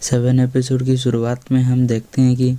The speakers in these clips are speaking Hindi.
7 एपिसोड की शुरुआत में हम देखते हैं कि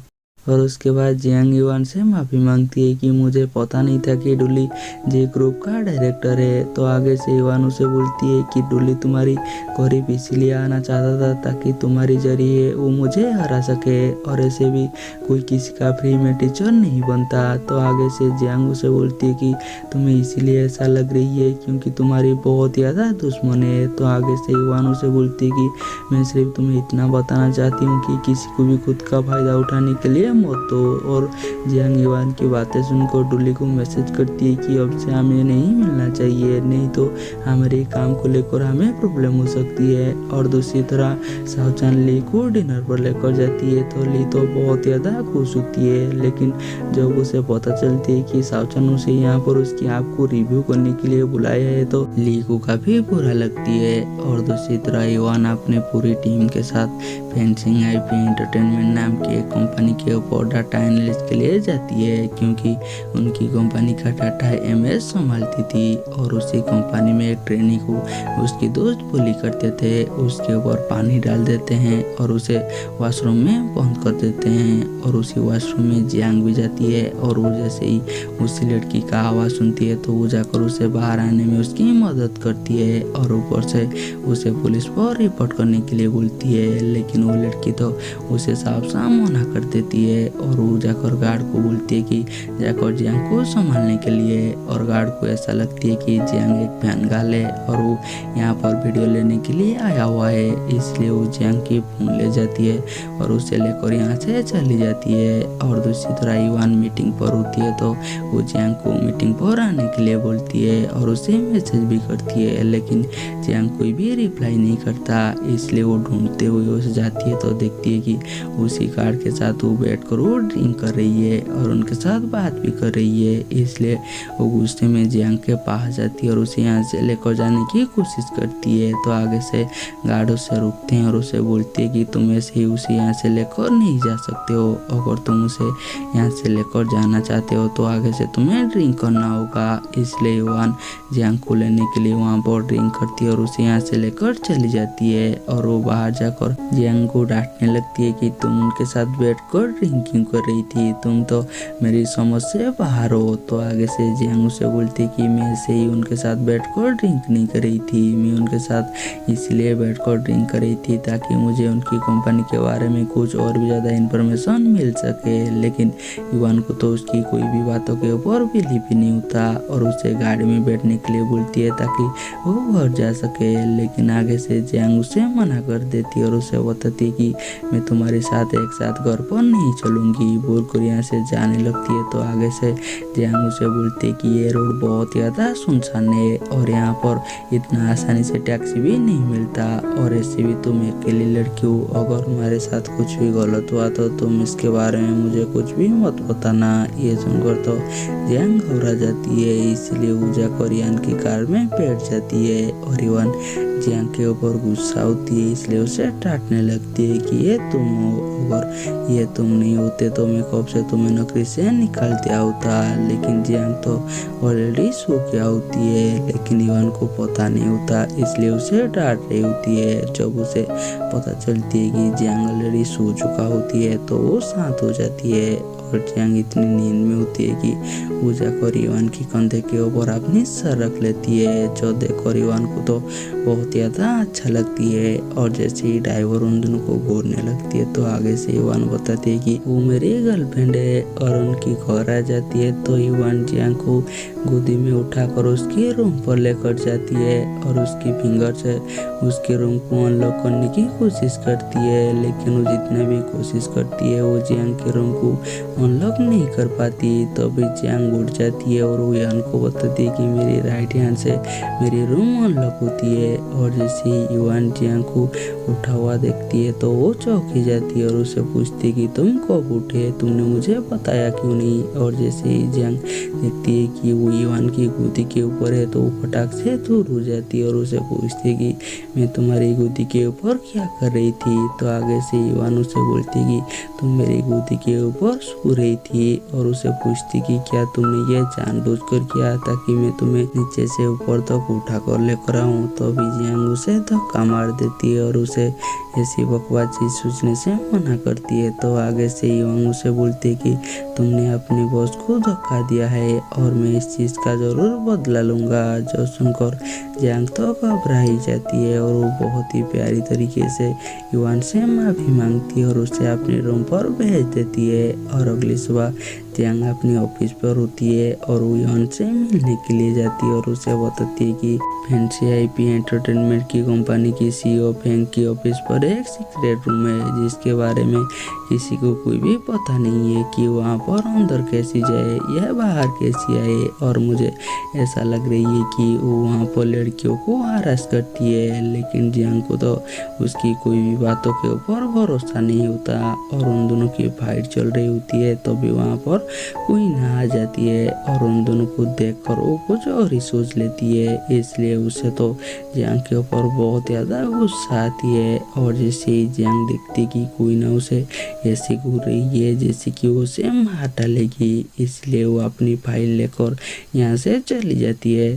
और उसके बाद जियांग युआन से माफ़ी मांगती है कि मुझे पता नहीं था कि डुली जे ग्रुप का डायरेक्टर है। तो आगे से युआन उसे बोलती है कि डुली तुम्हारी करीब इसलिए आना चाहता था ताकि तुम्हारी जरिए वो मुझे हरा सके, और ऐसे भी कोई किसी का फ्री में टीचर नहीं बनता। तो आगे से जियांग उसे बोलती है कि तुम्हें इसीलिए ऐसा लग रही है क्योंकि तुम्हारी बहुत ज़्यादा दुश्मन है। तो आगे से युआन उसे बोलती है कि मैं सिर्फ तुम्हें इतना बताना चाहती हूँ कि किसी को भी खुद का फ़ायदा उठाने के लिए मत दो। और जियांग युआन की बातें सुनकर डुली को मैसेज करती है कि अब से हमें नहीं मिलना चाहिए, नहीं तो हमारे काम को लेकर हमें प्रॉब्लम हो सकती है। और दूसरी तरह शाओचान ली को डिनर पर लेकर जाती है तो ली तो बहुत ज़्यादा खुश होती है, लेकिन जब उसे पता चलती है कि शाओचान उसे यहाँ पर उसकी आँख को रिव्यू करने के लिए बुलाया है तो ली को काफ़ी बुरा लगती है। और दूसरी तरह युआन अपने पूरी टीम के साथ फेंसिंग आईपी एंटरटेनमेंट नाम की एक कंपनी के ऊपर डाटा एनालिस्ट के लिए जाती है, क्योंकि उनकी कंपनी का डाटा एमएस संभालती थी। और उसी कंपनी में एक ट्रेनी को उसकी दोस्त बुली करते थे, उसके ऊपर पानी डाल देते हैं और उसे वॉशरूम में बंद कर देते हैं। और उसी वॉशरूम में जियांग भी जाती है और वो जैसे ही उसी लड़की का आवाज़ सुनती है तो वो जाकर उसे बाहर आने में उसकी मदद करती है और ऊपर से उसे पुलिस पर रिपोर्ट करने के लिए बोलती है। लेकिन वो लड़की तो उसे साफ साफ मना कर देती है और वो जाकर गार्ड को बोलती है कि जाकर जियांग को संभालने के लिए। और गार्ड को ऐसा लगती है कि जियांग एक फैनगाल है और वो यहाँ पर वीडियो लेने के लिए आया हुआ है, इसलिए वो जियांग की फोन ले जाती है और उसे लेकर यहाँ से चली जाती है। और दूसरी तरह युआन मीटिंग पर होती है तो वो जियांग को मीटिंग पर आने के लिए बोलती है और उसे मैसेज भी करती है, लेकिन जियांग कोई भी रिप्लाई नहीं करता, इसलिए वो ढूंढते हुए उसे जाती है तो देखती है कि उसी गार्ड के साथ वो बैठ कर वो ड्रिंक कर रही है और उनके साथ बात भी कर रही है। इसलिए वो गुस्से में जियांग के पास जाती है और उसे यहाँ से लेकर जाने की कोशिश करती है। तो आगे से गार्ड उसे रोकते हैं और उसे बोलती है कि तुम ऐसे ही उसे यहाँ से लेकर नहीं जा सकते हो, अगर तुम उसे यहाँ से लेकर जाना चाहते हो तो आगे से तुम्हें ड्रिंक करना होगा। इसलिए युआन जियांग को लेने के लिए वहाँ पर ड्रिंक करती है और उसे यहाँ से लेकर चली जाती है। और वो बाहर जाकर जियांग को डांटने लगती है कि तुम उनके साथ बैठकर ड्रिंकिंग कर रही थी, तुम तो मेरी समझ से बाहर हो। तो आगे से जियांग उसे बोलती है कि मैं ऐसे ही उनके साथ बैठकर ड्रिंक नहीं कर रही थी, मैं उनके साथ इसलिए बैठकर ड्रिंक कर रही थी ताकि मुझे उनकी कंपनी के बारे में कुछ और भी ज़्यादा इन्फॉर्मेशन मिल सके। लेकिन युआन को तो उसकी कोई भी बातों के ऊपर बिलीव ही नहीं होता और उसे गाड़ी में बैठने के लिए बोलती है ताकि वो घर जा सके। लेकिन आगे से जियांग उसे मना कर देती है और उसे बताती है कि मैं तुम्हारे साथ एक साथ घर पर नहीं चलूँगी, बोलकर यहाँ से जाने लगती है। तो आगे से जियांग उसे बोलती है कि ये रोड बहुत ज़्यादा सुनसान है और यहाँ पर इतना आसानी से टैक्सी भी नहीं मिलता, और ऐसे भी तुम अकेली लड़की हो, अगर तुम्हारे साथ कुछ भी गलत हुआ तो तुम इसके बारे में मुझे कुछ भी मत बताना। ये सुनकर तो जियांग घबरा जाती है, इसलिए वो जाकर युआन की कार में बैठ जाती है और युआन जियांग के ऊपर गुस्सा होती है, इसलिए उसे डांटने लगती है कि ये तुम हो, अगर ये तुम नहीं होते तो मैं कब से तुम्हें नौकरी से निकाल दिया होता। लेकिन जियांग तो ऑलरेडी सो गया होती है, लेकिन युआन को पता नहीं होता, इसलिए उसे डांट रही होती है। जब उसे पता चलती है कि जियांग ऑलरेडी सो चुका होती है तो वो शांत हो जाती है और जियांग इतनी नींद में होती है कि वो जाकर युआन की कंधे के ऊपर अपनी सर रख लेती है, जो देखकर युआन को तो बहुत ज़्यादा अच्छा लगती है। और जैसे ही ड्राइवर उन दोनों को घूरने लगती है तो आगे से युआन बताती है कि वो मेरी गर्लफ्रेंड है और उनकी घर आ जाती है। तो युआन जियांग को गोदी में उठाकर उसके रूम पर लेकर जाती है और उसकी फिंगर से उसके रूम को अनलॉक करने की कोशिश करती है, लेकिन वो जितने भी कोशिश करती है वो जियांग के रूम को अनलॉक नहीं कर पाती। तो भी जियांग उठ जाती है और वो युआन को बताती है कि मेरी राइट हैंड से मेरी रूम अनलॉक होती है। और जैसे ही युआन जियांग को उठा हुआ देखती है तो वो चौंकी जाती है और उसे पूछती है कि तुम कब उठे, तुमने मुझे बताया क्यों नहीं। और जैसे ही जियांग देखती है कि वो युआन की गोदी के ऊपर है तो वो फटाक से दूर हो जाती है और उसे पूछती है कि मैं तुम्हारी गोदी के ऊपर क्या कर रही थी। तो आगे से युआन उसे बोलती है कि तुम मेरी गोदी के ऊपर सो रही थी और उसे पूछती कि क्या तुमने ये जानबूझकर किया ताकि मैं तुम्हें नीचे से ऊपर तक उठा कर लेकर आऊँ। तो अभी जियांग उसे धक्का मार देती है और उसे उसे ऐसी बकवास चीज सोचने से मना करती है। तो आगे से युवान उसे बोलते कि तुमने अपने बॉस को धोखा दिया है और मैं इस चीज का जरूर बदला लूंगा। जो सुनकर जियांग तो घबरा ही जाती है और वो बहुत ही प्यारी तरीके से युवान से माफी मांगती है और उसे अपने रूम पर भेज देती है। और अगली सुबह जियांग अपने ऑफिस पर होती है और वो युवान से मिलने के लिए जाती है और उसे बताती है कि फैंसी आईपी एंटरटेनमेंट की कंपनी की सीईओ फेंग की ऑफिस पर एक सीक्रेट रूम है जिसके बारे में किसी को कोई भी पता नहीं है कि वहाँ पर अंदर कैसी जाए या बाहर कैसी आए। और मुझे ऐसा लग रही है कि वो वहाँ पर लड़कियों को हरास करती है, लेकिन जियांग को तो उसकी कोई भी बातों के ऊपर भरोसा नहीं होता और उन दोनों की फाइट चल रही होती है। तो भी वहाँ पर कोई ना आ जाती है और उन दोनों को देखकर वो कुछ और ही सोच लेती है, इसलिए उसे तो जियांग के ऊपर बहुत ज़्यादा गुस्सा आती है। और जैसे ही जियांग देखती कि कोई ना उसे ऐसे घूर रही है जैसे कि वो उसे मार डालेगी, इसलिए वो अपनी फाइल लेकर यहाँ से चली जाती है।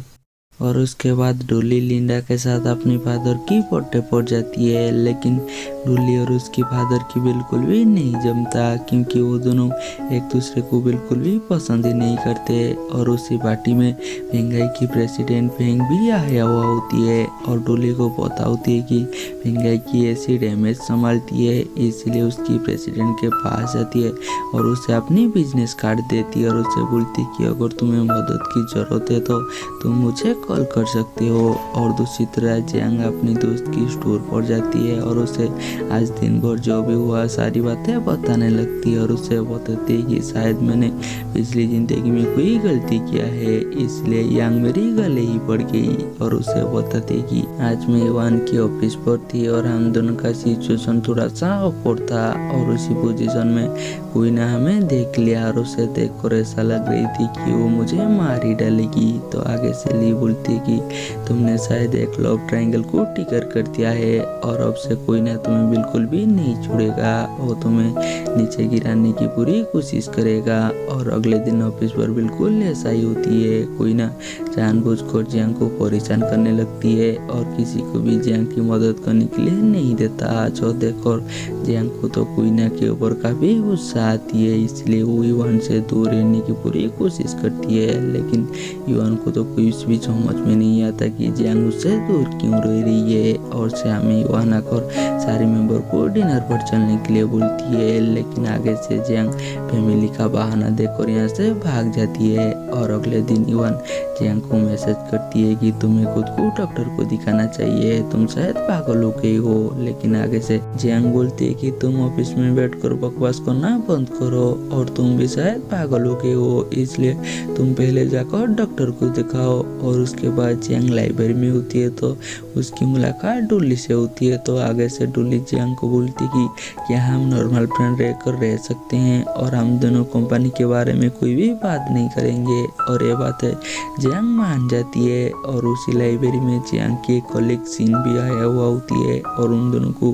और उसके बाद डोली लिंडा के साथ अपनी फादर की बर्थडे पर जाती है, लेकिन डोली और उसकी फादर की बिल्कुल भी नहीं जमता क्योंकि वो दोनों एक दूसरे को बिल्कुल भी पसंद ही नहीं करते। और उसी पार्टी में फेंगाई की प्रेसिडेंट फेंग भी आया हुआ होती है और डोली को पता होती है कि फेंगाई की ऐसी डैमेज संभालती है, इसलिए उसकी प्रेसिडेंट के पास जाती है और उसे अपनी बिजनेस कार्ड देती है और उसे बोलती है कि अगर तुम्हें मदद की ज़रूरत है तो तुम मुझे कॉल कर सकते हो। और दूसरी तरह जियांग अपनी दोस्त की स्टोर पर जाती है और उसे आज दिन भर जो भी हुआ सारी बातें बताने लगती है और उसे बताती है कि शायद मैंने पिछली जिंदगी में कोई गलती किया है, इसलिए यांग मेरी गले ही पड़ गई। और उसे बताती है कि आज मैं युवान की ऑफिस पर थी और हम दोनों का सिचुएशन थोड़ा सा ऑकवर्ड था और उसी पोजीशन में कोई ना हमें देख लिया और उसे देखकर ऐसा लग रही थी कि वो मुझे मार ही डालेगी। तो आगे से ली बोलती कि तुमने शायद एक लव ट्रायंगल को टिकर कर दिया है और अब से कोई ना तुम्हें बिल्कुल भी नहीं छोड़ेगा, वो तुम्हें नीचे गिराने की पूरी कोशिश करेगा। और अगले दिन ऑफिस पर बिल्कुल ऐसा ही होती है, कोई ना जानबूझकर जियांग को परेशान करने लगती है और किसी को भी जियांग की मदद करने के लिए नहीं देता। जो देखकर जियांग को तो कोई ना के ऊपर काफी गुस्सा आती है, इसलिए वो युवान से दूर रहने की पूरी कोशिश करती है, लेकिन युवान को तो कुछ भी समझ में नहीं आता कि जियांग उससे दूर क्यों रह रही है। और शाम में युवान आकर सारे मेंबर को डिनर पर चलने के लिए बोलती है, लेकिन आगे से जियांग फैमिली का बहाना देकर यहाँ से भाग जाती है। और अगले दिन युवान जियांग को मैसेज करती है कि तुम्हें खुद को डॉक्टर को दिखाना चाहिए, तुम शायद पागल हो गई हो। लेकिन आगे से जियांग बोलती है कि तुम ऑफिस में बैठकर बकवास करना बंद करो और तुम भी शायद पागल हो गए हो, इसलिए तुम पहले जाकर डॉक्टर को दिखाओ। और उसके बाद जियांग लाइब्रेरी में होती है तो उसकी मुलाकात डोली से होती है। तो आगे से डोली जियांग को बोलती कि क्या हम नॉर्मल फ्रेंड रहकर रह सकते हैं और हम दोनों कंपनी के बारे में कोई भी बात नहीं करेंगे। और ये बात है जियांग मान जाती है और उसी लाइब्रेरी में जियांग की एक कॉलीग सीन भी आया हुआ होती है और उन दोनों को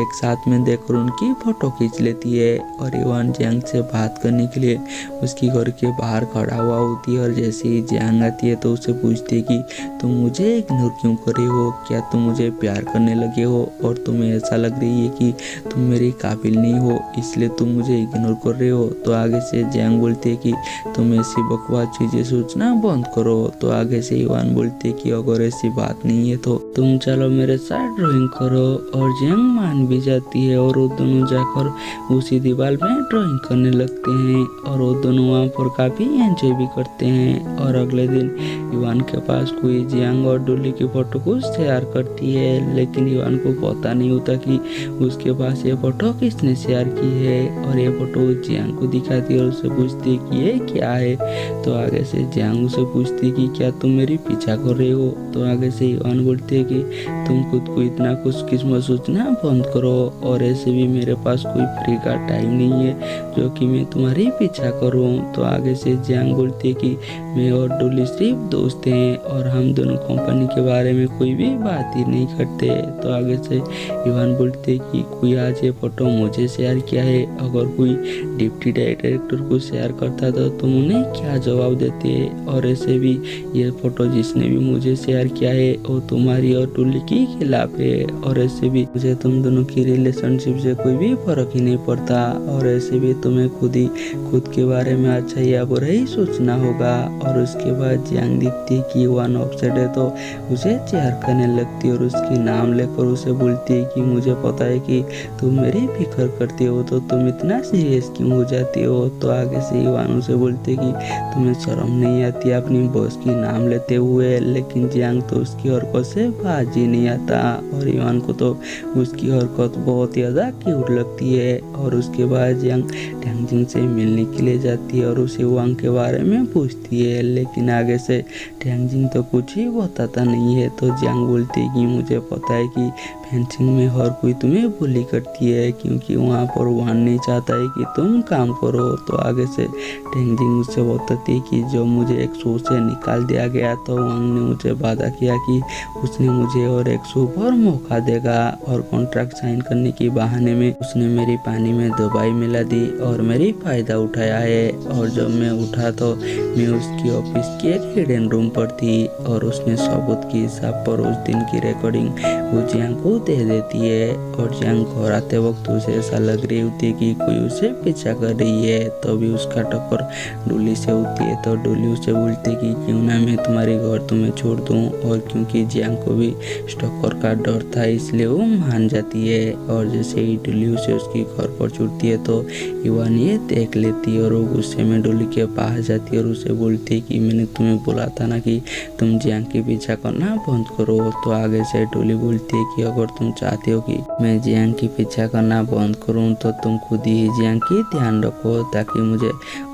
एक साथ में देखकर उनकी फोटो खींच लेती है। और युवान जियांग से बात करने के लिए उसकी घर के बाहर खड़ा हुआ होती है और जैसे ही जियांग आती है तो उसे पूछती है कि तुम मुझे इग्नोर क्यों कर रहे हो, क्या तुम मुझे प्यार करने लगे हो और तुम्हें ऐसा लग रही है कि तुम मेरे काबिल नहीं हो इसलिए तुम मुझे इग्नोर कर रहे हो। तो आगे से जियांग बोलते है कि तुम ऐसी बकवास चीजें सोचना बंद करो। तो आगे से युवान बोलते कि अगर ऐसी बात नहीं है तो तुम चलो मेरे साथ ड्राइंग करो। और जियांग मान भी जाती है और वो दोनों जाकर उसी दीवार में ड्राइंग करने लगते हैं और वो दोनों वहाँ पर काफी एंजॉय भी करते हैं। और अगले दिन युवान के पास कोई जियांग और डोली की फोटो को शेयर करती है, लेकिन युवान को पता नहीं होता कि उसके पास ये फोटो किसने शेयर की है। और ये फोटो जियांग को दिखाती है और उससे पूछती है कि ये क्या है। तो आगे से जियांग उसे पूछती है कि क्या तुम मेरी पीछा कर रहे हो। तो आगे से युवान बोलते है कि तुम खुद को इतना कुछ किस्मत सोचना बंद करो और ऐसे भी मेरे पास कोई फ्री का टाइम नहीं है जो कि मैं तुम्हारी पीछा करूं। तो आगे से जियांग बोलती है कि मैं और डोली सिर्फ दोस्त हैं और हम दोनों कंपनी के बारे में कोई भी बात ही नहीं करते। तो आगे से युवान बोलते कि कोई आज ये फोटो मुझे शेयर किया है, अगर कोई डिप्टी डायरेक्टर को शेयर करता तो तुम उन्हें क्या जवाब देते। और ऐसे भी भी ये फोटो जिसने भी मुझे शेयर किया है वो तुम्हारी और डुली के खिलाफ है, और ऐसे भी मुझे तुम दोनों की रिलेशनशिप से कोई भी फर्क ही नहीं पड़ता, और ऐसे भी तुम्हें खुद के बारे में अच्छा या बुरा ही सोचना होगा। और उसके बाद जियांग दिखती कि वन अपसेट है तो उसे चेयर करने लगती है और उसकी नाम लेकर उसे बोलती है कि मुझे पता है कि तुम मेरी फिक्र करती हो, तो तुम इतना सीरियस क्यों हो जाती हो। तो आगे से इवान उसे बोलते कि तुम्हें शर्म नहीं आती अपनी बॉस की नाम लेते हुए, लेकिन जियांग तो उसकी हरकत से बाज ही नहीं आता, और इवान को तो उसकी हरकत बहुत ज़्यादा क्यूट लगती है। और उसके बाद जियांग टैंगजिंग से मिलने के लिए जाती है और उसे वांग के बारे में पूछती है, लेकिन आगे से टैंगजिंग तो कुछ ही बताता नहीं है। तो जियांग बोलती है कि मुझे पता है कि फेंसिंग में हर कोई तुम्हें बुली करती है, क्योंकि वहाँ पर वान नहीं चाहता है कि तुम काम करो। तो आगे से टैंगजिंग उससे बताती है कि जब मुझे एक शो से निकाल दिया गया तो वांग ने मुझे वादा किया कि उसने मुझे और एक शो पर मौका देगा, और कॉन्ट्रैक्ट साइन करने के बहाने में उसने मेरी पानी में दवाई मिला दी और मेरी फायदा उठाया है। और जब मैं उठा तो मैं उसकी ऑफिस की एक हिडन रूम पर थी, और उसने सबूत के हिसाब पर उस दिन की रिकॉर्डिंग वो जियांग को दे देती है। और जियांग घर आते वक्त उसे ऐसा लग रही होती है कि कोई उसे पीछा कर रही है, तभी उसका टक्कर डोली से होती है। तो डोली उसे बोलती कि क्यों ना मैं तुम्हारे घर तुम्हें छोड़ दूं, और क्योंकि जियांग को भी स्टॉकर का डर था इसलिए वो मान जाती है। और जैसे ही डोली उसे उसके घर पर छूटती है तो इवान ये देख लेती है और वो गुस्से में डोली के पास जाती है और उसे बोलती है कि मैंने तुम्हें बोला था ना कि तुम जियांग के पीछा करना बंद करो। तो आगे से डोली बोलती है कि अगर तुम चाहते हो कि मैं जियांग की पीछा करना बंद करूं तो तुम खुद ही जियांग की ध्यान रखो ताकि मुझे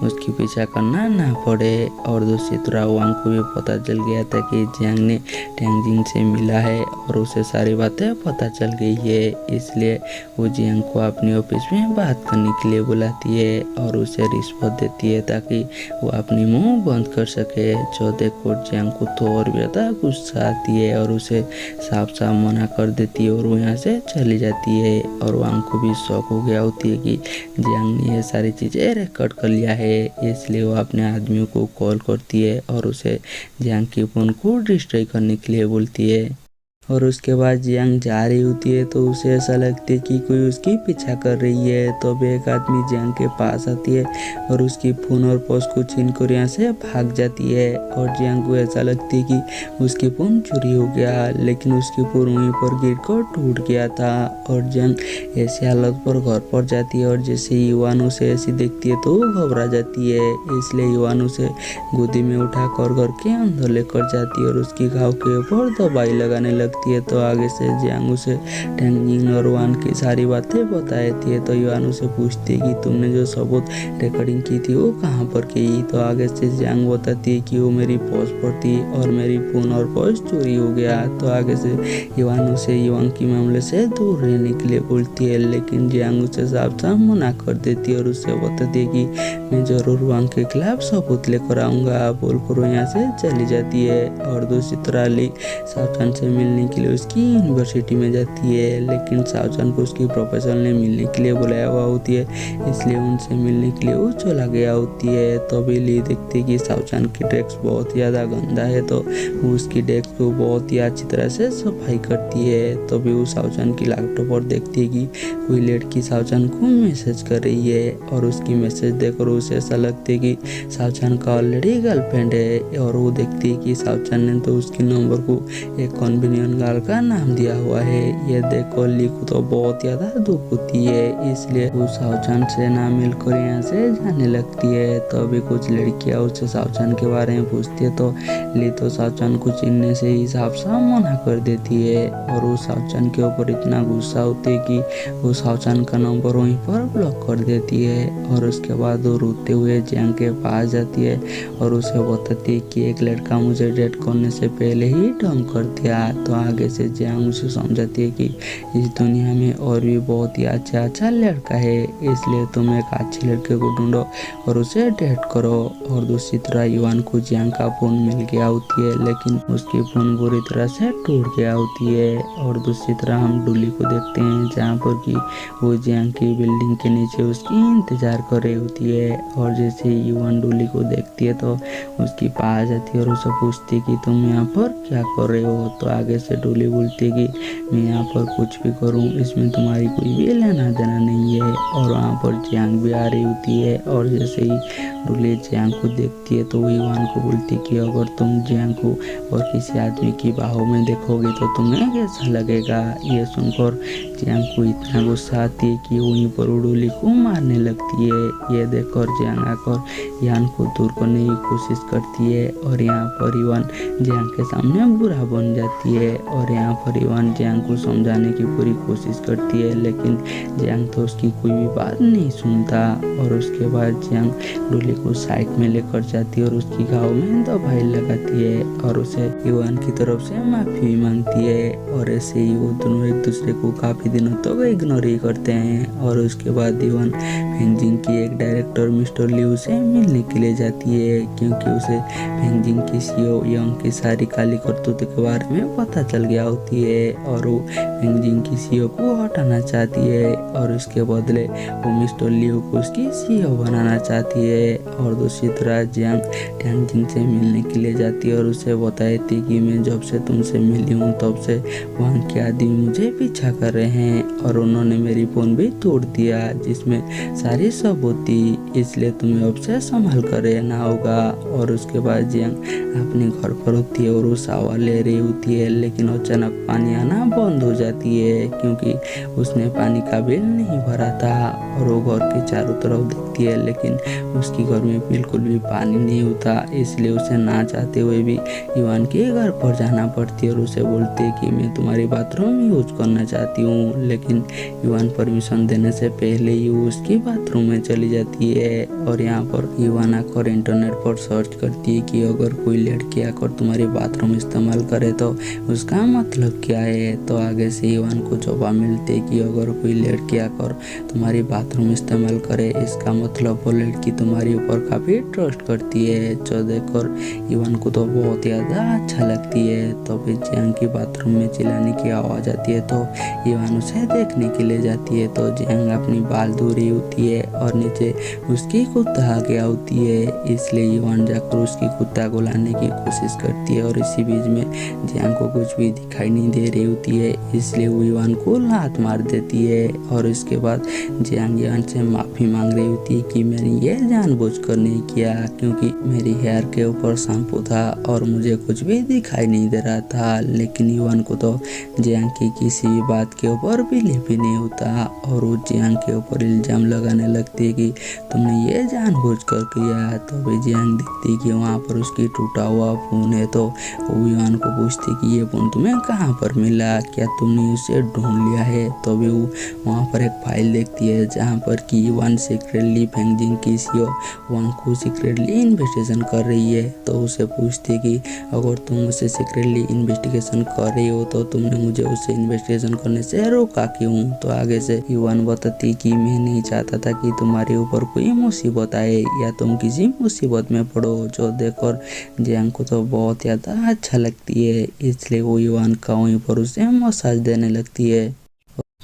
उसकी पीछा करना ना पड़े। और दूसरी तरफ वांग को भी पता चल गया था कि जियांग ने टैंगजिंग से मिला है और उसे सारी बातें पता चल गई है, इसलिए वो जियांग को अपनी ऑफिस में बात करने के लिए बुलाती है और उसे रिश्वत देती है ताकि वो अपनी मुंह बंद कर सके। जो देखो जियांग को तो और भी ज़्यादा गुस्सा आती है और उसे साफ साफ मना कर देती है और वो यहाँ से चली जाती है। और वांग को भी शौक हो गया होती है कि जियांग ने ये सारी चीज़ें रिकॉर्ड कर लिया है, इसलिए वो अपने आदमियों को कॉल करती है और उसे जियांग के फोन को डिस्ट्रॉय करने के लिए बोलती है। और उसके बाद जियांग जा रही होती है तो उसे ऐसा लगता है कि कोई उसकी पीछा कर रही है। तो अब एक आदमी जियांग के पास आती है और उसकी फोन और पर्स को छीन कर यहाँ से भाग जाती है। और जियांग को ऐसा लगती है कि उसकी फोन चोरी हो गया, लेकिन उसकी फोन वहीं पर गिर कर टूट गया था। और जियांग ऐसी हालत पर घर पर जाती है और जैसे ही युवान उसे ऐसी देखती है तो वो घबरा जाती है, इसलिए युवान उसे गोदी में उठाकर घर के अंदर लेकर जाती है और उसकी घाव के ऊपर दवाई लगाने लगती है। तो आगे से जियांग उसे टैंगजिंग और वान की सारी बातें बताती है। तो युवान उसे पूछती है कि तुमने जो सबूत रिकॉर्डिंग की थी वो कहाँ पर की। तो आगे से जियांग बताती है कि वो मेरी पर्स पर थी और मेरी फोन और पर्स चोरी हो गया। तो आगे से युवान उसे युवान की मामले से दूर रहने के लिए बोलती है, लेकिन जियांग उसे साफ साफ मना कर देती है और उसे बताती है कि मैं जरूर वांग के खिलाफ सबूत लेकर आऊँगा बोलकर वो यहाँ से चली जाती है। और दूसरी तरह ली शाओचान से मिलने के लिए उसकी यूनिवर्सिटी में जाती है, लेकिन शाओचान को उसकी प्रोफेसर ने मिलने के लिए बुलाया हुआ होती है, इसलिए उनसे मिलने के लिए वो चला गया होती है। तो अभी ली देखती है कि शाओचान की डेस्क बहुत ज़्यादा गंदा है, तो वो उसकी डेस्क को बहुत ही अच्छी तरह से सफाई करती है। तो भी वो शाओचान की लैपटॉप पर देखती है कि कोई लड़की शाओचान को मैसेज कर रही है, और उसकी मैसेज देखकर उसे ऐसा लगता है कि शाओचान का ऑलरेडी गर्लफ्रेंड है। और वो देखती है कि शाओचान ने तो उसके नंबर को एक कन्वीनियंट गर्ल का नाम दिया हुआ है। ये देखकर ली को तो बहुत ज़्यादा दुख होती है, इसलिए वो शाओचान से ना मिलकर यहाँ से जाने लगती है। तो अभी कुछ लड़कियाँ उससे शाओचान के बारे में पूछती है, तो ली तो शाओचान को चिनने से ही साफ साफ मना कर देती है। और वो शाओचान के ऊपर इतना गुस्सा होती है कि वो शाओचान का नंबर वहीं पर ब्लॉक कर देती है। और उसके बाद वो रोते हुए जियांग के पास जाती है और उसे बताती है कि एक लड़का मुझे डेट करने से पहले ही डंप कर दिया। तो आगे से जियांग उसे समझाती है कि इस दुनिया में और भी बहुत ही अच्छा लड़का है, इसलिए तुम एक अच्छे लड़के को ढूंढो और उसे डेट करो। और दूसरी तरह युवान को जियांग का फोन मिल गया होती है, लेकिन उसकी फोन बुरी तरह से टूट गया होती है। और दूसरी तरह हम डुली को देखते हैं जहाँ पर कि वो जियांग की बिल्डिंग के नीचे उसकी इंतजार कर रही होती है। और जैसे युवान डुली को देखती है तो उसकी पास जाती है और उसे पूछती है कि तुम यहाँ पर क्या कर रहे हो। तो आगे से डुली बोलती है कि मैं यहाँ पर कुछ भी करूँ इसमें तुम्हारी कोई भी लेना देना नहीं है। और वहाँ पर जियांग भी आ रही होती है और जैसे ही डुली जियांग को देखती है तो वो युवान को बोलती है कि अगर तुम जियांग को और किसी आदमी की बाहों में देखोगे तो तुम्हें कैसा लगेगा। ये सुनकर जियांग को इतना गुस्सा आती है कि वहीं पर डुली को मारने लगती है। ये देखकर जियांग आकर युवान को दूर करने की कोशिश करती है और यहाँ पर युवान जियांग के सामने बुरा बन जाती है। और यहाँ पर युवान जियांग को समझाने की पूरी कोशिश करती है, लेकिन जियांग तो उसकी कोई भी बात नहीं सुनता। और उसके बाद जियांग डुली को साइड में लेकर जाती है और उसकी घाव में दवाई लगाती है और उसे युवान की तरफ से माफी मांगती है। और ऐसे ही वो दोनों एक दूसरे को काफी दिनों तक इग्नोर ही करते हैं। और उसके बाद युवान फेंगजिंग की एक डायरेक्टर मिस्टर लिू से मिलने के लिए जाती है, क्योंकि उसे फेंगजिंग की सीईओ यंग की सारी काली करतूत के बारे में पता चल गया होती है और वो फेंगजिंग की सीईओ को हटाना चाहती है और उसके बदले वो मिस्टर लिू को उसकी सीईओ बनाना चाहती है। और दूसरी तरह जियांग टेंगजिंग से मिलने के लिए जाती है और उसे बताती कि मैं जब से तुमसे मिली हूँ तब से वहाँ के आदमी मुझे पीछा कर रहे हैं और उन्होंने मेरी फोन भी तोड़ दिया जिसमें सारी सबूत थी, इसलिए तुम्हें अब से संभाल कर रहना होगा। और उसके बाद जियांग अपने घर पर होती है और वो शावर ले रही होती है, लेकिन अचानक पानी आना बंद हो जाती है क्योंकि उसने पानी का बिल नहीं भरा था। और वो घर के चारों तरफ देखती है, लेकिन उसकी घर में बिल्कुल भी पानी नहीं होता, इसलिए उसे ना चाहते हुए भी युवान के घर पर जाना पड़ती है और उसे बोलती है कि मैं तुम्हारी बाथरूम यूज करना चाहती हूँ। लेकिन युवान परमिशन देने से पहले ही उसकी बाथरूम में चली जाती है। और यहाँ पर युवान आकर इंटरनेट पर सर्च करती है कि अगर कोई लड़की आकर तुम्हारी बाथरूम इस्तेमाल करे तो उसका मतलब क्या है। तो आगे से युवान को जवाब मिलते है कि अगर कोई लड़की आकर तुम्हारी बाथरूम इस्तेमाल करे इसका मतलब वो लड़की तुम्हारे ऊपर काफी ट्रस्ट करती है, जो देखकर युवान को तो बहुत ज़्यादा अच्छा लगती है। तो फिर जियांग की बाथरूम में चिल्लाने की आवाज़ आती है तो युवान उसे देखने के लिए जाती है तो जियांग अपनी बाल धो रही होती है और नीचे उसकी कुत्ता आ गया होती है, इसलिए युवान जाकर उसकी कुत्ता को लाने की कोशिश करती है। और इसी बीच में जियांग को कुछ भी दिखाई नहीं दे रही होती है, इसलिए वो युवान को लात मार देती है। और इसके बाद जियांग युवान से माफ़ी मांग रही होती है कि मैंने ये जानबूझकर नहीं किया क्योंकि मेरी हेयर के ऊपर शैम्पू था और मुझे कुछ भी दिखाई नहीं दे रहा था। लेकिन युवान को तो जियांग की किसी भी बात के ऊपर बिलीव भी नहीं होता और वो जियांग के ऊपर इल्जाम लगाने लगती है कि तुमने ये जानबूझकर किया। तो भी जियांग देखती है कि वहाँ पर उसकी टूटा हुआ फ़ोन है तो वो युवान को पूछती कि ये फ़ोन तुम्हें कहाँ पर मिला, क्या तुमने उसे ढूंढ लिया है। तो भी वो वहाँ पर एक फाइल देखती है जहाँ पर कि युवान सीक्रेटली फेंगजिंग की सीईओ वांग को सीक्रेटली इन्वेस्टिगेशन कर रही है। तो उसे पूछती है कि अगर तुम उसे सीक्रेटली इन्वेस्टिगेशन कर रही हो तो तुमने मुझे उसे इन्वेस्टिगेशन करने से रोका क्यों। तो आगे से युवान बताती कि मैं नहीं चाहता था कि तुम्हारे ऊपर कोई मुसीबत आए या तुम किसी मुसीबत में पड़ो, जो देखकर जियांग को तो बहुत ज़्यादा अच्छा लगती है, इसलिए वो युवान का वहीं पर उसे मसाज देने लगती है।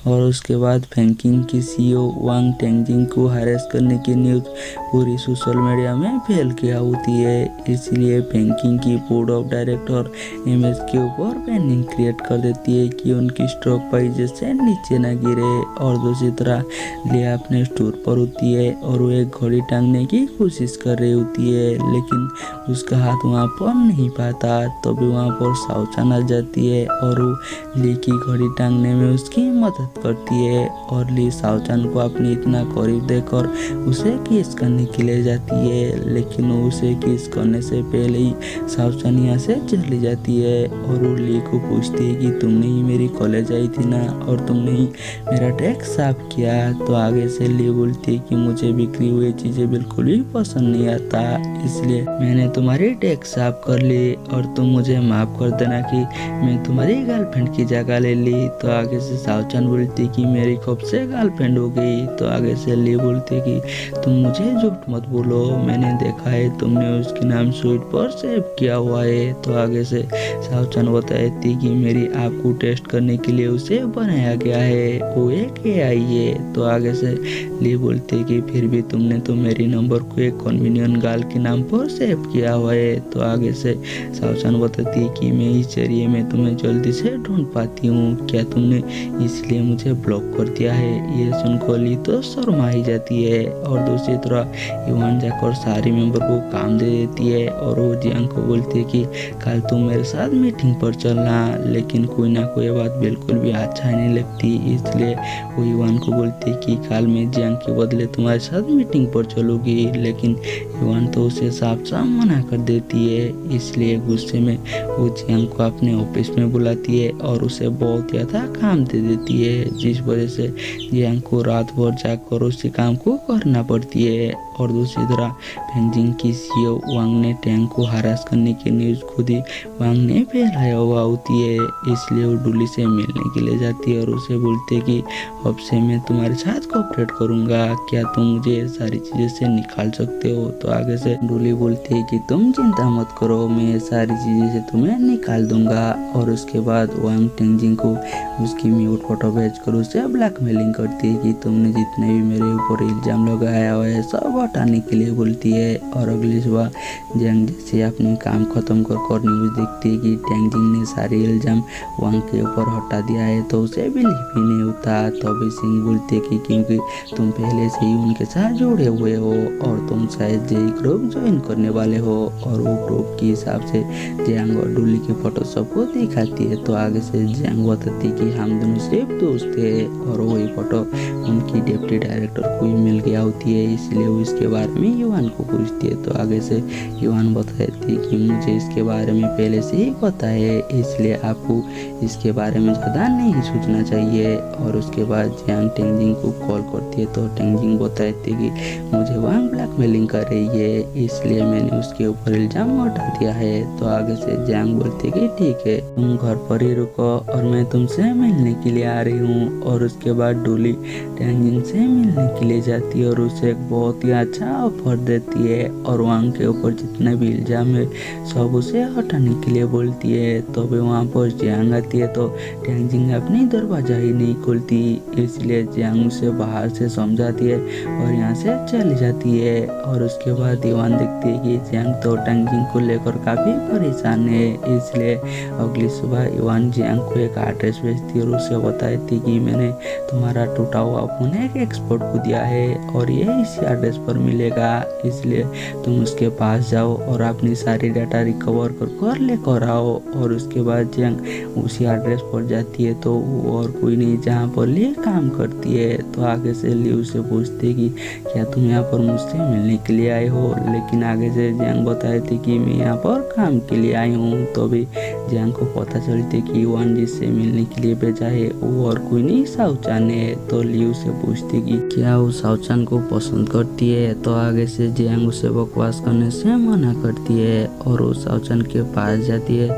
और उसके बाद फेंगजिंग की सीईओ वांग टेंगजिंग को हैरेस करने की न्यूज़ पूरी सोशल मीडिया में फैल गया होती है, इसलिए फेंगजिंग की बोर्ड ऑफ डायरेक्टर इमेज के ऊपर बैनिंग क्रिएट कर देती है कि उनकी स्टॉक प्राइस से नीचे ना गिरे। और दूसरी तरह लिया अपने स्टोर पर होती है और वो एक घड़ी टांगने की कोशिश कर रही होती है, लेकिन उसका हाथ वहाँ पर नहीं पाता। तो भी वहाँ पर सावचान आ जाती है और वो ली की घड़ी टांगने में उसकी मदद एक्सेप्ट करती है और ली शाओचान को अपने इतना करीब देखकर उसे किस करने के लिए जाती है, लेकिन वो उसे किस करने से पहले ही शाओचान यहाँ से चली जाती है और वो ली को पूछती है कि तुमने ही मेरी कॉलेज आई थी ना और तुमने ही मेरा डेस्क साफ किया। तो आगे से ली बोलती है कि मुझे बिखरी हुई चीज़ें बिल्कुल भी पसंद नहीं आता, इसलिए मैंने तुम्हारी डेस्क साफ कर ली और तुम मुझे माफ़ कर देना कि मैं तुम्हारी गर्लफ्रेंड की जगह ले ली। तो आगे से शाओचान बोलती कि मेरी कब से गर्लफ्रेंड हो गई। तो आगे से ली बोलती कि तुम मुझे झूठ मत बोलो, मैंने देखा है तुमने उसके नाम स्वीट पर सेव किया हुआ है। तो आगे से शाओचान बताती कि मेरी आँख को टेस्ट करने के लिए उसे बनाया गया है, वो एक AI है। तो आगे से ली बोलती कि फिर भी तुमने तो मेरी नंबर को एक कन्वीनियंट गर्ल के नाम पर सेव किया हुआ है। तो आगे से शाओचान बताती है कि मैं इस जरिए में तुम्हें जल्दी से ढूंढ पाती हूँ, क्या तुमने इसलिए मुझे ब्लॉक कर दिया है। ये सुनकर ली तो शर्मा ही जाती है और दूसरी तरफ इवान जाकर सारे मेंबर को काम दे देती है और वो जियांग को बोलती है कि कल तुम मेरे साथ मीटिंग पर चलना, लेकिन कोई ना कोई बात बिल्कुल भी अच्छा नहीं लगती, इसलिए वो इवान को बोलती है कि कल मैं जियांग के बदले तुम्हारे साथ मीटिंग पर चलूँगी, लेकिन इवान तो उसे साफ साफ मना कर देती है। इसलिए गुस्से में वो जियांग को अपने ऑफिस में बुलाती है और उसे बहुत ज़्यादा काम दे देती है, जिस वजह से जियांग को रात भर जाकर उसी काम को करना पड़ती है। और दूसरी तरफ फेंगजिंग की CEO वांग ने टैंग को हरास करने की न्यूज़ खुद ही वांग ने फैलाया हुआ होती है, इसलिए वो डुली से मिलने के लिए जाती है और उसे बोलते है कि अब से मैं तुम्हारे साथ कोऑपरेट करूँगा, क्या तुम मुझे सारी चीज़ें से निकाल सकते हो। तो आगे से डुली बोलती है कि तुम चिंता मत करो, मैं सारी चीज़ें से तुम्हें निकाल दूंगा। और उसके बाद वांग टेंजिंग को उसकी म्यूट फोटो भेजकर उसे ब्लैकमेलिंग करती है कि तुमने जितने भी मेरे ऊपर इल्ज़ाम लगाया हुआ है सब हटाने के लिए बोलती है। और अगली सुबह जियांग जैसे अपने काम खत्म कर न्यूज़ देखती है कि टेंजिंग ने सारे इल्ज़ाम वांग के ऊपर हटा दिया है, तो उसे बिलीव ही नहीं होता। तो अभी सिंह बोलती है कि क्योंकि तुम पहले से ही उनके साथ जुड़े हुए हो और तुम शायद जेई ग्रुप ज्वाइन करने वाले हो। और वो ग्रुप के हिसाब से जियांग और डुली की फोटो सबको दिखाती है। तो आगे से जियांग बताती है कि हम दोनों सिर्फ दोस्त थे और वही फोटो उनकी डिप्टी डायरेक्टर को ही मिल गया होती है, इसलिए वो इसके बारे में युवान को पूछती है। तो आगे से युवान बताती है कि मुझे इसके बारे में पहले से ही पता है, इसलिए आपको इसके बारे में ज़्यादा नहीं सोचना चाहिए। और उसके बाद जियांग टेंजिंग को कॉल करती है तो टेंजिंग बताती है कि मुझे वांग ब्लैकमेलिंग कर रही है, इसलिए मैंने उसके ऊपर इल्ज़ाम हटा दिया है। तो आगे से जियांग बोलती है कि ठीक है, तुम घर पर ही रुको और मैं तुमसे मिलने के लिए आ रही हूँ। और उसके बाद डुली टेंजिंग से मिलने के लिए जाती है और उसे एक बहुत ही अच्छा ऑफर देती है और वांग के ऊपर जितने भी इल्ज़ाम है सब उसे हटाने के लिए बोलती है। तो भी वहाँ पर जियांग आती है तो टेंजिंग अपनी दरवाज़ा ही नहीं खोलती, इसलिए जियांग उसे बाहर से समझाती है और यहाँ से चली जाती है। और उसके बाद युवान देखती है कि जियांग तो टेंजिंग को लेकर काफ़ी परेशान है, इसलिए अगली सुबह युवान जियांग को एक एड्रेस भेजती है और उसे बताती कि मैंने तुम्हारा टूटा हुआ फोन एक एक्सपर्ट को दिया है और ये इसी एड्रेस पर मिलेगा, इसलिए तुम उसके पास जाओ और अपनी सारी डाटा रिकवर कर लेकर आओ। और उसके बाद जियांग उसी एड्रेस पर जाती है तो वो और कोई नहीं जहाँ पर ली काम करती है। तो आगे से ली उसे पूछती है कि क्या तुम यहाँ पर मुझसे मिलने के लिए आए हो, लेकिन आगे से जियांग बताए थे कि मैं यहाँ पर काम के लिए आई हूँ। तो भी जियांग को पता चलती है कि युवान जिससे मिलने के लिए भेजा है वो और कोई नहीं शाओचान है। तो ली उसे पूछती कि क्या वो शाओचान को पसंद करती है। तो आगे से जियांग उसे बकवास करने से मना करती है और वो शाओचान के पास जाती है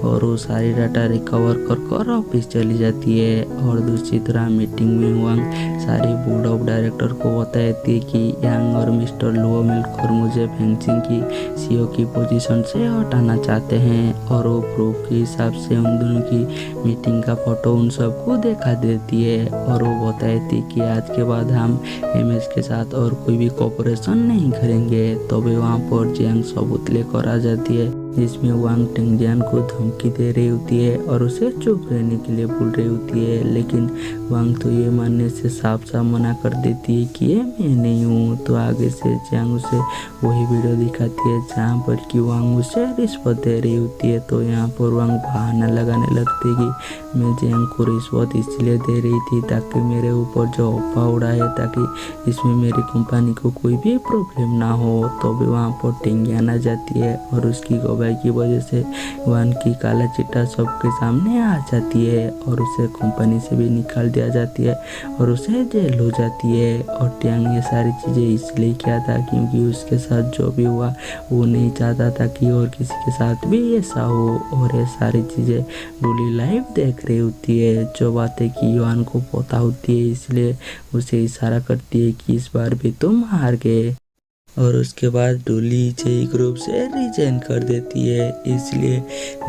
और वो सारी डाटा रिकवर कर ऑफिस चली जाती है। और दूसरी तरह मीटिंग में वांग सारी बोर्ड ऑफ डायरेक्टर को बताती है कि यांग और मिस्टर लुओ मिलकर मुझे फेंगजिंग की CEO की पोजीशन से हटाना चाहते हैं। और वो प्रूफ के हिसाब से उन दोनों की मीटिंग का फोटो उन सबको दिखा देती है और वो बताती कि आज के बाद हम MS के साथ और कोई भी कोऑपरेशन नहीं करेंगे। तो भी वहाँ पर जियांग सबूत लेकर आ जाती है जिसमें वांग टेंगजियान को धमकी दे रही होती है और उसे चुप रहने के लिए बोल रही होती है, लेकिन वांग तो ये मानने से साफ साफ मना कर देती है कि ये मैं नहीं हूँ। तो आगे से जियांग उसे वही वीडियो दिखाती है जहाँ पर कि वांग उसे रिश्वत दे रही होती है। तो यहाँ पर वांग बहाना लगाने लगती है कि मैं जियांग को रिश्वत इसलिए दे रही थी ताकि मेरे ऊपर जो अफवाह उड़ाए ताकि इसमें मेरी कंपनी को कोई भी प्रॉब्लम ना हो। तो भी वहाँ पर टेंगजियान आ जाती है और उसकी गवाही की वजह से वांग की काला चिट्ठा सबके सामने आ जाती है और उसे कंपनी से भी निकाल दिया जाती है और उसे जेल हो जाती है। और टियांग ये सारी चीज़ें इसलिए किया था क्योंकि उसके साथ जो भी हुआ वो नहीं चाहता था कि और किसी के साथ भी ऐसा हो। और ये सारी चीज़ें डोली लाइव देख रही होती है, जो बातें कि युआन को पता होती है, इसलिए उसे इशारा करती है कि इस बार भी तुम हार गए। और उसके बाद डोली जेई ग्रुप से रिजाइन कर देती है, इसलिए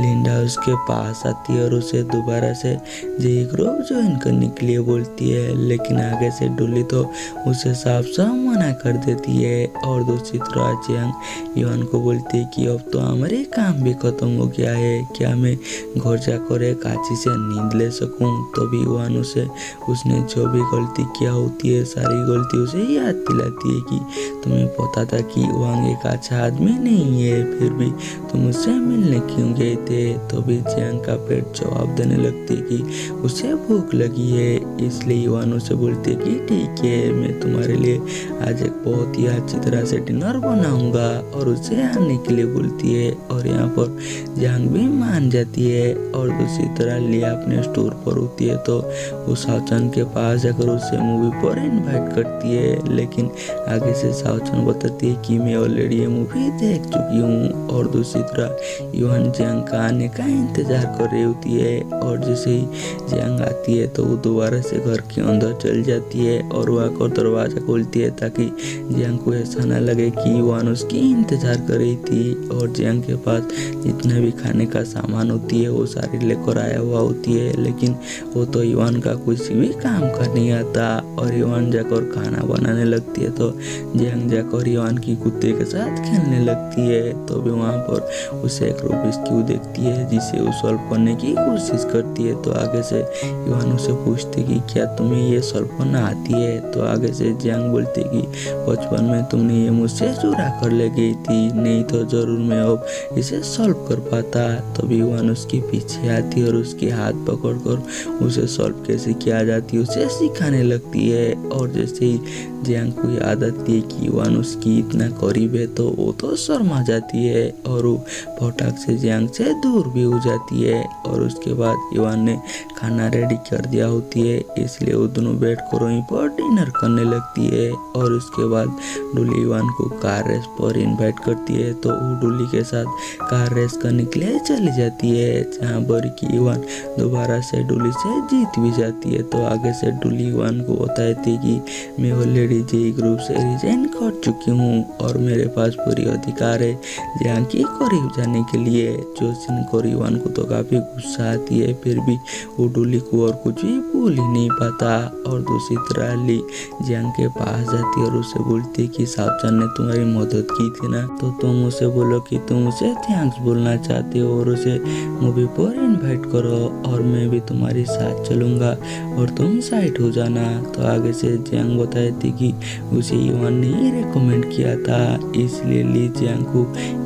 लिंडा उसके पास आती है और उसे दोबारा से जेई ग्रुप ज्वाइन करने के लिए बोलती है, लेकिन आगे से डोली तो उसे साफ साफ मना कर देती है। और दूसरी तरफ जियांग युआन को बोलती है कि अब तो हमारे काम भी खत्म हो गया है, क्या मैं घर जाकर एक अच्छी से नींद ले सकूं। तो भी युआन उसे उसने जो भी गलती किया होती है सारी गलती उसे याद दिलाती है कि तुम्हें पता था कि वांग एक अच्छा आदमी नहीं है, फिर भी तुम उससे मिलने क्यों गए थे। तो भी जियांग का पेट जवाब देने लगती है कि उसे भूख लगी है, इसलिए युआन उसे बोलती है कि ठीक है, मैं तुम्हारे लिए आज एक बहुत ही अच्छी तरह से डिनर बनाऊंगा और उसे आने के लिए बोलती है। और यहाँ पर जियांग भी मान जाती है। और दूसरी तरह लिया अपने स्टोर पर होती है तो वो साओचन के पास जाकर उसे मूवी पर इनवाइट करती है, लेकिन आगे से साओचन बताती है कि मैं ऑलरेडी ये मूवी देख चुकी हूँ। और दूसरी तरह युआन जियांग का आने का इंतजार कर रही होती है और जैसे ही जियांग आती है तो वो दोबारा से घर के अंदर चल जाती है और वो आकर दरवाजा खोलती है ताकि जियांग को ऐसा ना लगे कि युआन उसकी इंतजार कर रही थी। और जियांग के पास जितना भी खाने का सामान होती है वो सारी लेकर आया हुआ होती है, लेकिन वो तो युआन का कुछ भी काम कर नहीं आता। और युआन जाकर खाना बनाने लगती है तो जियांग जाकर युआन की कुत्ते के साथ खेलने लगती है। तो भी वहाँ पर उसे एक रूबिक्स क्यूब देखती है जिसे वो सॉल्व करने की कोशिश करती है। तो आगे से युआन उसे पूछती कि क्या तुम्हें ये सॉल्व करना आती है। तो आगे से जियांग बोलती कि बचपन में तुमने ये मुझसे चुरा कर ले गई थी, नहीं तो जरूर मैं अब इसे सॉल्व कर पाता। तो भी युआन उसके पीछे आती है और उसके हाथ पकड़कर उसे सॉल्व कैसे किया जाती है उसे सिखाने लगती है। और जैसे ही जियांग को याद आती है कि युआन उसकी इतना करीब है तो वो तो शर्मा जाती है और वो फटाक से जियांग से दूर भी हो जाती है। और उसके बाद युआन ने खाना रेडी कर दिया होती है, इसलिए वो दोनों बैठ कर वहीं पर डिनर करने लगती है। और उसके बाद डोली युआन को कार रेस पर इनवाइट करती है तो वो डोली के साथ कार रेस करने के लिए चली जाती है, जहाँ पर कि युआन दोबारा से डोली से जीत भी जाती है। तो आगे से डोली युआन को बताती है कि मैं ऑलरेडी जेई ग्रुप से रिजाइन कर चुकी हूँ और मेरे पास पूरी अधिकार है जियांग के करीब जाने के लिए। जो सुनकर युआन को तो काफी गुस्सा आती है, फिर भी वो डोली को और कुछ भी भूल ही नहीं पाता। और दूसरी तरह ली जियांग के पास जाती है और उसे बोलती है कि साओचन ने तुम्हारी मदद की थी ना, तो तुम उसे बोलो कि तुम उसे थैंक्स बोलना चाहते हो और उसे मूवी पर इनवाइट करो और मैं भी तुम्हारे साथ चलूंगा और तुम साइड हो जाना। तो आगे से जियांग बताई थी कि उसे युआन ने ही रेकमेंड किया था, इसलिए ली जियांग को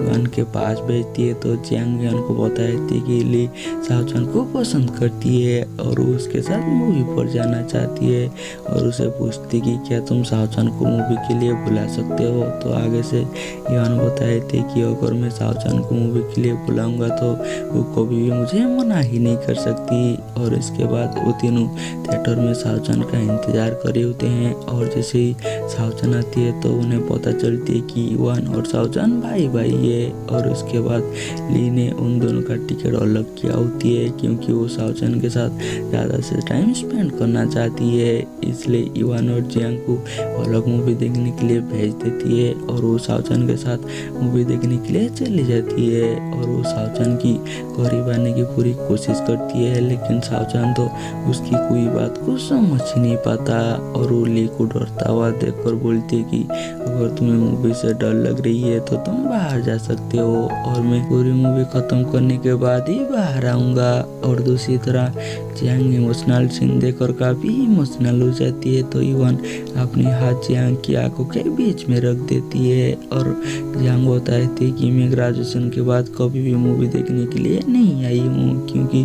युआन के पास भेजती है। तो जियांग युआन को बताई थी कि ली साओचन को पसंद करती है और वो उसके साथ मूवी पर जाना चाहती है और उसे पूछती कि क्या तुम साओचन को मूवी के लिए बुला सकते हो। तो आगे से युआन बताए थे कि अगर मैं साओचन को मूवी के लिए बुलाऊंगा तो वो कभी भी मुझे मना ही नहीं कर सकती। और इसके बाद वो तीनों थिएटर में साओचन का इंतजार कर रहे होते हैं और जैसे ही साओचन आती है तो उन्हें पता चलती है कि युआन और साओचन भाई भाई है। और उसके बाद ली ने उन दोनों का टिकट अलग किया होती है क्योंकि वो साओचन के साथ ज़्यादा से टाइम स्पेंड करना चाहती है, इसलिए युआन और जियांग को अलग मूवी देखने के लिए भेज देती है और वो साओचन के साथ मूवी देखने के लिए चली जाती है। और वो साओचन की करीब आने की पूरी कोशिश करती है, लेकिन साओचन तो उसकी कोई बात को समझ ही नहीं पाता और वो ली को डरता हुआ देखकर बोलती है कि अगर तुम्हें मूवी से डर लग रही है तो तुम बाहर जा सकते हो और मैं पूरी मूवी खत्म करने के बाद ही बाहर आऊंगा। और दूसरी तरह जियांग इमोशनल सीन देखकर काफी इमोशनल हो जाती है तो इवान अपने हाथ जियांग की आंखों के बीच में रख देती है और जियांग बताती है कि मैं ग्रेजुएशन के बाद कभी भी मूवी देखने के लिए नहीं आई हूँ, क्योंकि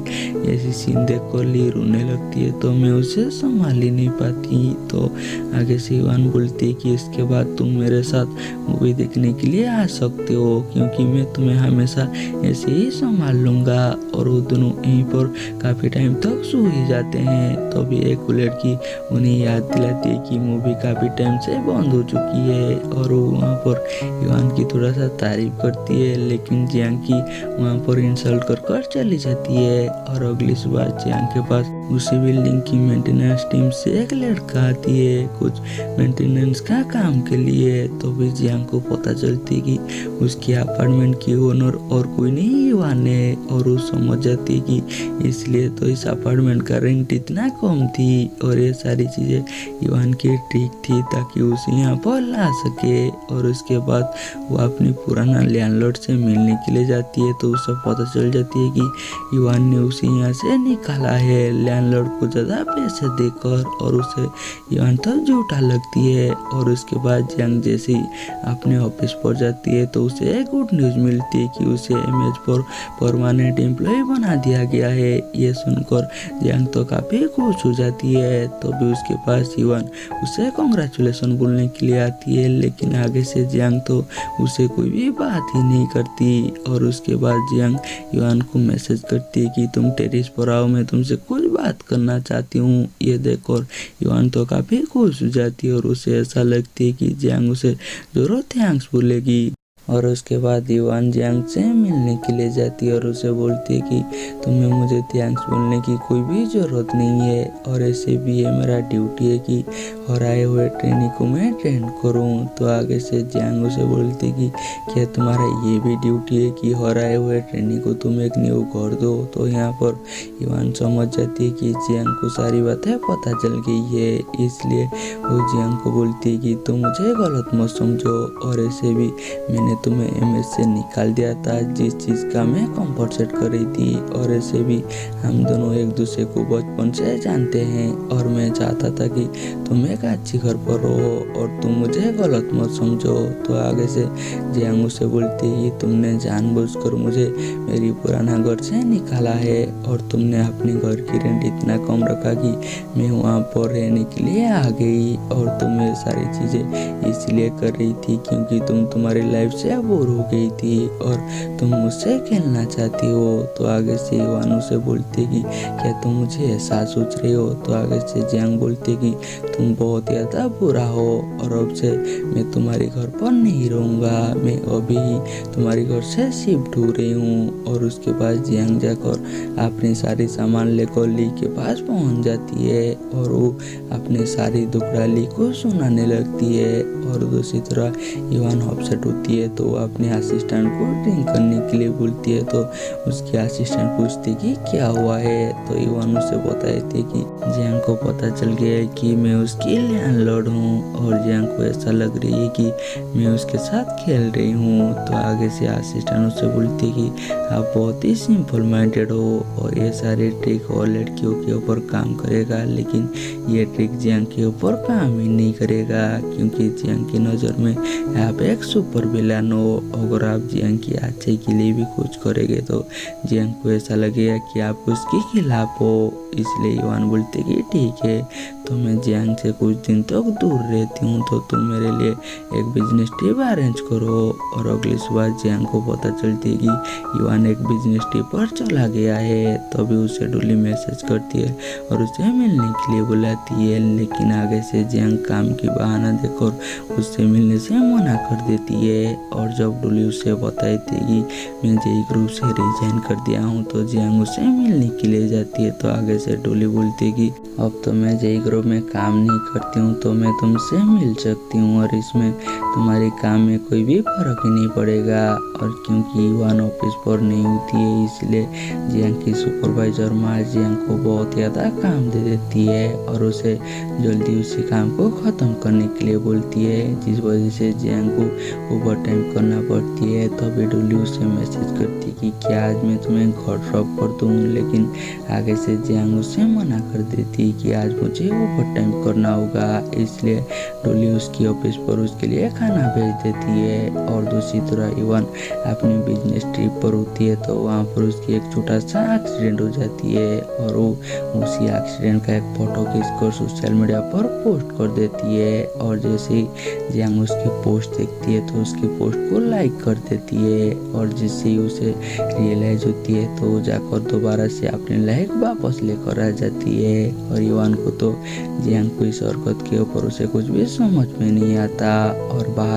ऐसी सीन देखकर ली रोने लगती है तो मैं उसे संभाल ही नहीं पाती। तो आगे से इवान बोलती है कि इसके बाद तुम मेरे साथ मूवी देखने के लिए आ सकते हो, क्योंकि मैं तुम्हें हमेशा ऐसे ही संभाल लूंगा। और वो दोनों यहीं पर काफी टाइम तक सो ही जाते हैं। तो अभी एक लड़की उन्हें याद दिलाती है कि मूवी काफी टाइम से बंद हो चुकी है और वो वहाँ पर इवान की थोड़ा सा तारीफ करती है, लेकिन जियांग की वहाँ पर इंसल्ट कर चली जाती है। और अगली सुबह जियांग के पास उसी बिल्डिंग की मेंटेनेंस टीम से एक लड़का आती है कुछ मेंटेनेंस का काम के लिए। तो भी जियांग को पता चलती है कि उसके अपार्टमेंट की ओनर और कोई नहीं इवान है और वो समझ जाती है कि इसलिए तो इस अपार्टमेंट का रेंट इतना कम थी और ये सारी चीजें इवान की ट्रिक थी ताकि उसे यहाँ पर ला सके। और उसके बाद वो अपनी पुराना लैंडलॉर्ड से मिलने के लिए जाती है तो उसे पता चल जाती है कि इवान ने उसे यहाँ से निकाला है लैंडलॉर्ड को ज़्यादा पैसे देकर और उसे इवान तो झूठा लगती है। और उसके बाद जियांग जैसे ही अपने ऑफिस पर जाती है तो उसे गुड न्यूज़ मिलती है कि उसे इमेज पर परमानेंट एम्प्लॉय बना दिया गया है। ये सुनकर जियांग तो काफ़ी खुश हो जाती है। तो भी उसके पास इवान उसे कॉन्ग्रेचुलेसन बोलने के लिए आती है, लेकिन आगे से जियांग तो उसे कोई भी बात ही नहीं करती। और उसके बाद जियांग इवान को मैसेज करती है कि तुम टेरिस पर आओ, मैं तुमसे कुछ बात करना चाहती हूँ। ये देखकर इवान तो काफ़ी खुश हो जाती है और उसे ऐसा लगती है कि जियांग उसे जरूर थैंक्स बोलेगी। और उसके बाद इवान जियांग से मिलने के लिए जाती है और उसे बोलती है कि तुम्हें मुझे थैंक्स बोलने की कोई भी ज़रूरत नहीं है और ऐसे भी ये मेरा ड्यूटी है कि और आए हुए ट्रेनी को मैं ट्रेन करूं। तो आगे से जियांग उसे बोलती है कि क्या तुम्हारा ये भी ड्यूटी है कि और आए हुए ट्रेनी को तुम एक न्यू घर दो। तो यहाँ पर इवान समझ जाती है कि जियांग को सारी बातें पता चल गई है, इसलिए वो जियांग को बोलती है कि तुम मुझे गलत मत समझो और ऐसे भी मैंने तुम्हें एमएस से निकाल दिया था जिस चीज़ का मैं कॉम्पनसेट कर रही थी और ऐसे भी हम दोनों एक दूसरे को बचपन से जानते हैं और मैं चाहता था कि तुम एक अच्छी घर पर रहो और तुम मुझे गलत मत समझो। तो आगे से जियांग उसे बोलती है कि तुमने जानबूझकर मुझे मेरी पुराना घर से निकाला है और तुमने अपने घर की रेंट इतना कम रखा कि मैं वहाँ पर रहने के लिए आ गई और तुम ये सारी चीज़ें इसलिए कर रही थी क्योंकि तुम तुम्हारी लाइफ से बोर हो गई थी और तुम मुझसे खेलना चाहती हो। तो आगे से इवान उसे बोलती है कि क्या तुम मुझे ऐसा सोच रहे हो। तो आगे से जियांग बोलती है कि तुम बहुत ज़्यादा बुरा हो और अब से मैं तुम्हारे घर पर नहीं रहूँगा, मैं अभी ही तुम्हारे घर से शिफ्ट हो रही हूँ। और उसके बाद जियांग जाकर अपने सारे सामान लेकर ली के पास पहुँच जाती है और वो अपने सारी दुखड़ा ली को सुनाने लगती है। और दूसरी तरह इवान अपसेट होती है तो वो अपने असिस्टेंट को ड्रिंक करने के लिए बोलती है तो उसकी असिस्टेंट पूछती कि क्या हुआ है। तो इवान उसे बताती कि जियांग को पता चल गया है कि मैं उसकी लैंडलॉर्ड हूँ और जियांग को ऐसा लग रही है कि मैं उसके साथ खेल रही हूँ। तो आगे से असिस्टेंट उससे बोलती कि आप बहुत ही सिंपल माइंडेड हो और ये सारे ट्रिक और लड़कियों के ऊपर काम करेगा, लेकिन ये ट्रिक जियांग के ऊपर काम ही नहीं करेगा क्योंकि जियांग की नज़र में आप एक सुपर विलन हो। अगर आप जियांग की अच्छाई के लिए भी कुछ करेंगे तो जियांग को ऐसा लगेगा कि आप उसके खिलाफ हो। इसलिए इवान बोलते कि ठीक है, तो मैं जियांग से कुछ दिन तक दूर रहती हूँ तो तुम मेरे लिए एक बिजनेस ट्रिप अरेंज करो। और अगली सुबह जियांग को पता चलती है कि इवान एक बिजनेस ट्रिप पर चला गया है। तभी उसे डोली मैसेज करती है और उसे मिलने के लिए बुलाती है, लेकिन आगे से जियांग काम की बहाना देकर उससे मिलने से मना कर देती है। और जब डोली उसे बताती है कि मैं जेई ग्रुप से रिजाइन कर दिया हूँ तो जियांग उसे मिलने के लिए जाती है। तो आगे से डोली बोलती है कि अब तो मैं जेई ग्रुप अगर मैं काम नहीं करती हूँ तो मैं तुमसे मिल सकती हूँ और इसमें तुम्हारे काम में कोई भी फर्क ही नहीं पड़ेगा। और क्योंकि इवान ऑफिस पर नहीं होती है इसलिए जियांग की सुपरवाइजर माँ जियांग को बहुत ज़्यादा काम दे देती है और उसे जल्दी उसी काम को ख़त्म करने के लिए बोलती है, जिस वजह से जियांग को ओवर टाइम करना पड़ती है। तभी डोली उसे मैसेज करती कि क्या आज मैं तुम्हें घर ड्रॉप कर दूँ, लेकिन आगे से जियांग उसे मना कर देती कि आज मुझे ओवर टाइम करना होगा। इसलिए डोली उसकी ऑफिस पर उसके लिए खाना भेज देती है। और दूसरी तरफ इवान अपनी बिजनेस ट्रिप पर होती है तो वहाँ पर उसकी एक छोटा सा एक्सीडेंट हो जाती है और वो उसी एक्सीडेंट का एक फोटो खींचकर सोशल मीडिया पर पोस्ट कर देती है। और जैसे ही जियांग उसकी पोस्ट देखती है तो उसकी पोस्ट को लाइक कर देती है और जिससे ही उसे रियलाइज होती है तो वो जाकर दोबारा से अपने लाइक वापस लेकर आ जाती है। और इवान को तो जियांग को इस हरकत के ऊपर उसे कुछ भी समझ में नहीं आता। और बाहर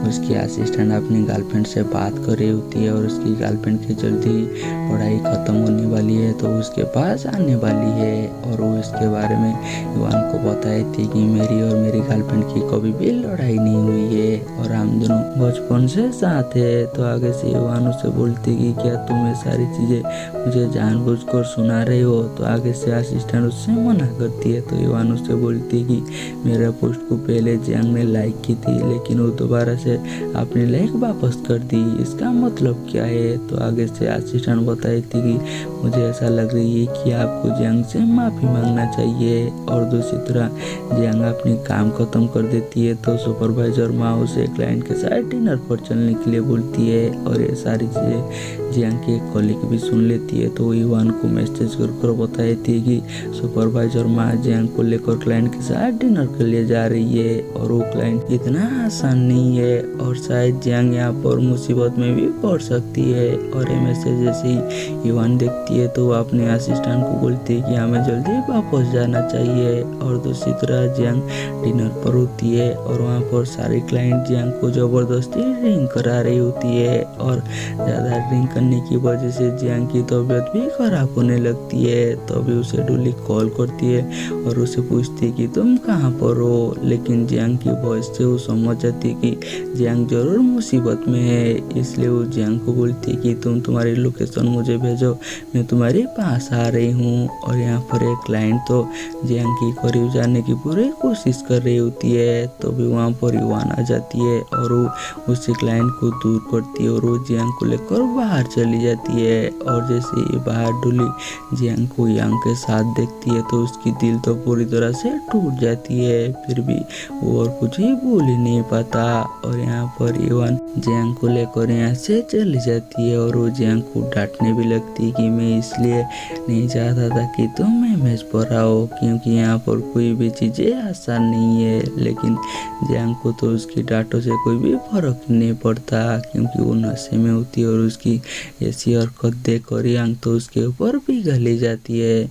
उसकी असिस्टेंट अपनी गर्लफ्रेंड से बात कर रही होती है और उसकी गर्लफ्रेंड की जल्दी पढ़ाई ख़त्म होने वाली है तो उसके पास आने वाली है और वो इसके बारे में इवान को बताई थी कि मेरी और मेरी गर्लफ्रेंड की कभी भी लड़ाई नहीं हुई है और हम दोनों बचपन से साथ है। तो आगे से इवान उसे बोलती कि क्या तुम ये सारी चीज़ें मुझे जानबूझकर सुना रहे हो, तो आगे से असिस्टेंट उससे मना करती है। तो इवान उससे बोलती है कि मेरा पोस्ट को पहले जियांग ने लाइक की थी लेकिन वो दोबारा से अपनी लाइक वापस कर दी, इसका मतलब क्या है। तो आगे से असिस्टेंट बताई थी कि मुझे ऐसा लग रही है कि आपको जियांग से माफ़ी मांगना चाहिए। और दूसरी तरह जियांग अपनी काम ख़त्म कर देती है तो सुपरवाइजर माँ उसे क्लाइंट के साथ डिनर पर चलने के लिए बोलती है और ये सारी चीज़ें जियांग की एक कॉलीग भी सुन लेती है। तो इवान को मैसेज कर बताई थी कि सुपरवाइजर माँ जियांग को लेकर क्लाइंट के साथ डिनर के लिए जा रही है और वो क्लाइंट इतना आसान नहीं है और शायद जियांग यहाँ पर मुसीबत में भी पड़ सकती है। और ये मैसेज जैसे ही इवान देखती है तो वो अपने असिस्टेंट को बोलती है कि हमें जल्दी वापस जाना चाहिए। और दूसरी तरह जियांग डिनर पर होती है और वहाँ पर सारे क्लाइंट जियांग को ज़बरदस्ती ड्रिंक करा रही होती है और ज़्यादा ड्रिंक करने की वजह से जियांग की तबीयत भी खराब होने लगती है। तो अभी उसे डोली कॉल करती है और उसे पूछती है कि तुम कहाँ पर हो, लेकिन जियांग की वॉइस से वो समझ जाती है कि जियांग जरूर मुसीबत में है। इसलिए वो जियांग को बोलती है कि तुम तुम्हारी लोकेशन मुझे भेजो, मैं तुम्हारे पास आ रही हूँ। और यहाँ पर एक क्लाइंट तो जियांग की करीब जाने की पूरी कोशिश कर रही होती है। तो भी वहाँ पर इवान आ जाती है और वो उसी क्लाइंट को दूर करती है और वो जियांग को लेकर बाहर चली जाती है। और जैसे ही बाहर डोली जियांग को यांग के साथ देखती है तो उसकी दिल तो पूरी तरह से टूट जाती है, फिर भी वो और कुछ ही बोल ही नहीं पाता। और यहाँ पर इवान जियांग को लेकर यहाँ से चली जाती है और वो जियांग को डांटने भी लगती है कि मैं इसलिए नहीं चाहता था कि तुम एमएस पर आओ क्योंकि यहाँ पर कोई भी चीज़ें आसान नहीं है। लेकिन जियांग को तो उसकी डांटों से कोई भी फर्क नहीं पड़ता क्योंकि वो नशे में होती है और उसकी ऐसी हरकत देख और यांग तो उसके ऊपर पिघल जाती है।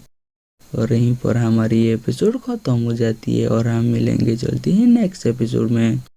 और यहीं पर हमारी एपिसोड ख़त्म हो जाती है और हम मिलेंगे जल्दी ही नेक्स्ट एपिसोड में।